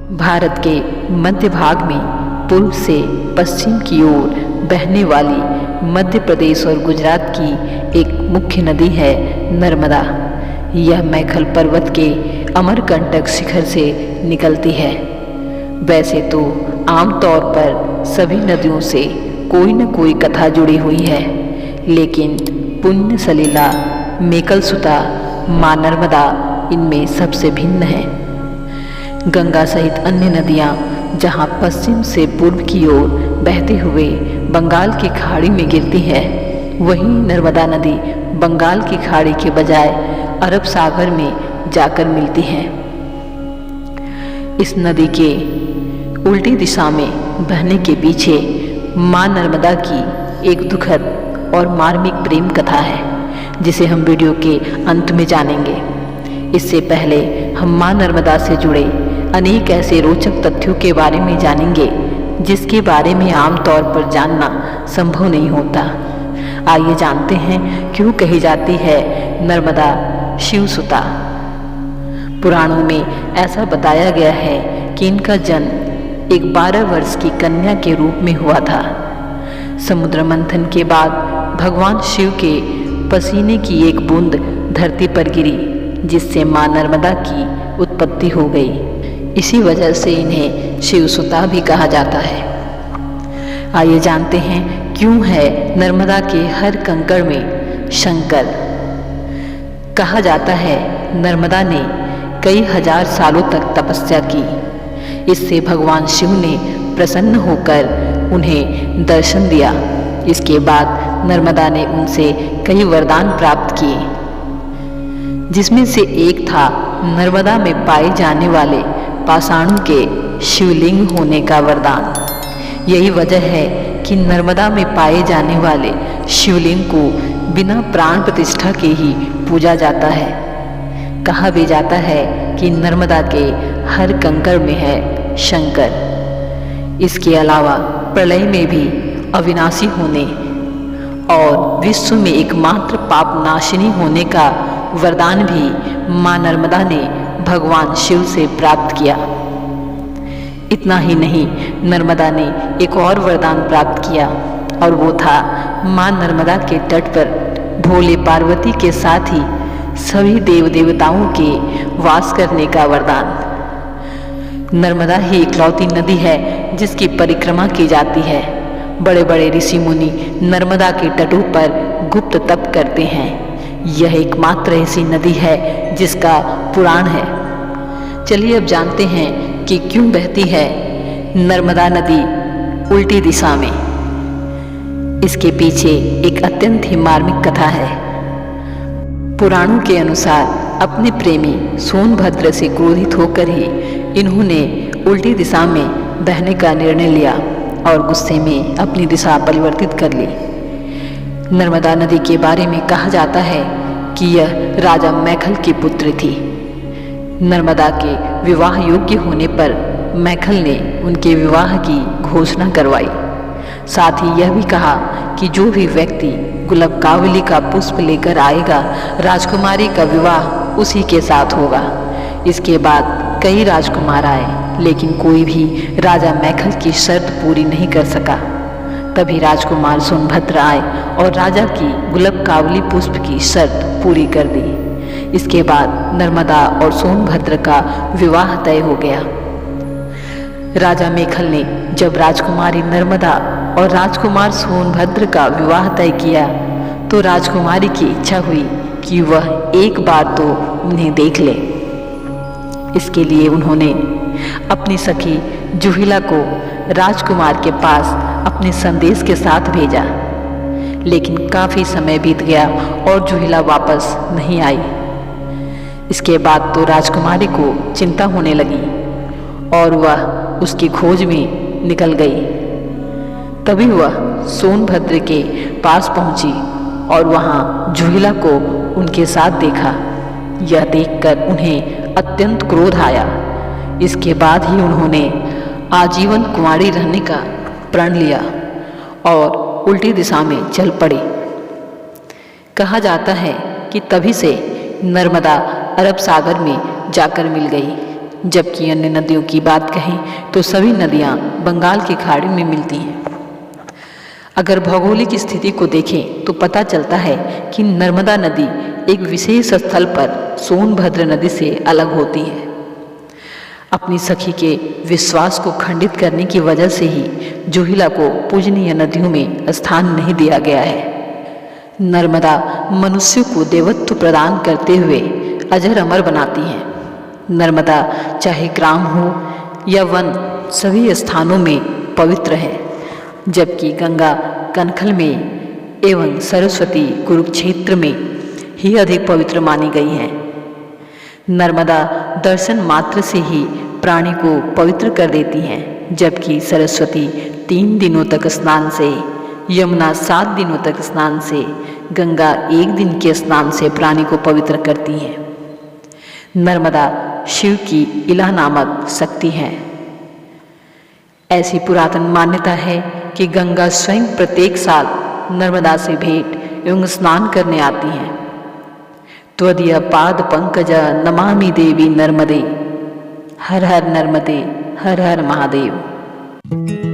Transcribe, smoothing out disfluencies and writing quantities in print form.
भारत के मध्य भाग में पूर्व से पश्चिम की ओर बहने वाली मध्य प्रदेश और गुजरात की एक मुख्य नदी है नर्मदा। यह मैखल पर्वत के अमरकंटक शिखर से निकलती है। वैसे तो आमतौर पर सभी नदियों से कोई न कोई कथा जुड़ी हुई है, लेकिन पुण्य सलीला, मेकल सुता, माँ नर्मदा इनमें सबसे भिन्न है। गंगा सहित अन्य नदियाँ जहाँ पश्चिम से पूर्व की ओर बहते हुए बंगाल की खाड़ी में गिरती है, वहीं नर्मदा नदी बंगाल की खाड़ी के बजाय अरब सागर में जाकर मिलती है। इस नदी के उल्टी दिशा में बहने के पीछे माँ नर्मदा की एक दुखद और मार्मिक प्रेम कथा है, जिसे हम वीडियो के अंत में जानेंगे। इससे पहले हम माँ नर्मदा से जुड़े अनेक ऐसे रोचक तथ्यों के बारे में जानेंगे जिसके बारे में आमतौर पर जानना संभव नहीं होता। आइए जानते हैं क्यों कही जाती है नर्मदा शिव सुता। पुराणों में ऐसा बताया गया है कि इनका जन्म एक 12 वर्ष की कन्या के रूप में हुआ था। समुद्र मंथन के बाद भगवान शिव के पसीने की एक बूंद धरती पर गिरी, जिससे माँ नर्मदा की उत्पत्ति हो गई। इसी वजह से इन्हें शिव सुता भी कहा जाता है। आइए जानते हैं क्यों है नर्मदा के हर कंकड़ में शंकर। कहा जाता है नर्मदा ने कई हजार सालों तक तपस्या की। इससे भगवान शिव ने प्रसन्न होकर उन्हें दर्शन दिया। इसके बाद नर्मदा ने उनसे कई वरदान प्राप्त किए, जिसमें से एक था नर्मदा में पाए जाने वाले पाषाणों के शिवलिंग होने का वरदान। यही वजह है कि नर्मदा में पाए जाने वाले शिवलिंग को बिना प्राण प्रतिष्ठा के ही पूजा जाता है। कहा भी जाता है कि नर्मदा के हर कंकड़ में है शंकर। इसके अलावा प्रलय में भी अविनाशी होने और विश्व में एकमात्र पाप नाशिनी होने का वरदान भी माँ नर्मदा ने भगवान शिव से प्राप्त किया। इतना ही नहीं, नर्मदा ने एक और वरदान प्राप्त किया, और वो था माँ नर्मदा के तट पर भोले पार्वती के साथ ही सभी देव देवताओं के वास करने का वरदान। नर्मदा ही इकलौती नदी है जिसकी परिक्रमा की जाती है। बड़े बड़े ऋषि मुनि नर्मदा के तटों पर गुप्त तप करते हैं। यह एकमात्र ऐसी नदी है जिसका पुराण है। चलिए अब जानते हैं कि क्यों बहती है नर्मदा नदी उल्टी दिशा में। इसके पीछे एक अत्यंत ही मार्मिक कथा है। पुराणों के अनुसार अपने प्रेमी सोनभद्र से क्रोधित होकर ही इन्होंने उल्टी दिशा में बहने का निर्णय लिया और गुस्से में अपनी दिशा परिवर्तित कर ली। नर्मदा नदी के बारे में कहा जाता है कि यह राजा मैखल की पुत्री थी। नर्मदा के विवाह योग्य होने पर मैखल ने उनके विवाह की घोषणा करवाई। साथ ही यह भी कहा कि जो भी व्यक्ति गुलबकावली का पुष्प लेकर आएगा, राजकुमारी का विवाह उसी के साथ होगा। इसके बाद कई राजकुमार आए, लेकिन कोई भी राजा मैखल की शर्त पूरी नहीं कर सका। तभी राजकुमार सोनभद्र आए और राजा की गुलबकावली पुष्प की शर्त पूरी कर दी। इसके बाद नर्मदा और सोनभद्र का विवाह तय हो गया। राजा मेखल ने जब राजकुमारी नर्मदा और राजकुमार सोनभद्र का विवाह तय किया, तो राजकुमारी की इच्छा हुई कि वह एक बार तो उन्हें देख ले। इसके लिए उन्होंने अपनी सखी जुहिला को राजकुमार के पास अपने संदेश के साथ भेजा, लेकिन काफी समय बीत गया और जुहिला वापस नहीं आई। इसके बाद तो राजकुमारी को चिंता होने लगी और वह उसकी खोज में निकल गई। तभी वह सोनभद्र के पास पहुंची और वहां जुहिला को उनके साथ देखा। यह देखकर उन्हें अत्यंत क्रोध आया। इसके बाद ही उन्होंने आजीवन कुंवारी रहने का प्रण लिया और उल्टी दिशा में चल पड़े। कहा जाता है कि तभी से नर्मदा अरब सागर में जाकर मिल गई। जबकि अन्य नदियों की बात कहें तो सभी नदियाँ बंगाल की खाड़ी में मिलती हैं। अगर भौगोलिक स्थिति को देखें तो पता चलता है कि नर्मदा नदी एक विशेष स्थल पर सोनभद्र नदी से अलग होती है। अपनी सखी के विश्वास को खंडित करने की वजह से ही जोहिला को पूजनीय नदियों में स्थान नहीं दिया गया है। नर्मदा मनुष्य को देवत्व प्रदान करते हुए अजर अमर बनाती है। नर्मदा चाहे ग्राम हो या वन, सभी स्थानों में पवित्र है, जबकि गंगा कनखल में एवं सरस्वती कुरुक्षेत्र में ही अधिक पवित्र मानी गई है। नर्मदा दर्शन मात्र से ही प्राणी को पवित्र कर देती हैं, जबकि सरस्वती 3 दिनों तक स्नान से, यमुना 7 दिनों तक स्नान से, गंगा 1 दिन के स्नान से प्राणी को पवित्र करती हैं। नर्मदा शिव की इला नामक शक्ति है। ऐसी पुरातन मान्यता है कि गंगा स्वयं प्रत्येक साल नर्मदा से भेंट एवं स्नान करने आती हैं। त्वदीय पाद पंकज नमामि देवी नर्मदे, हर हर नर्मदे, हर हर महादेव।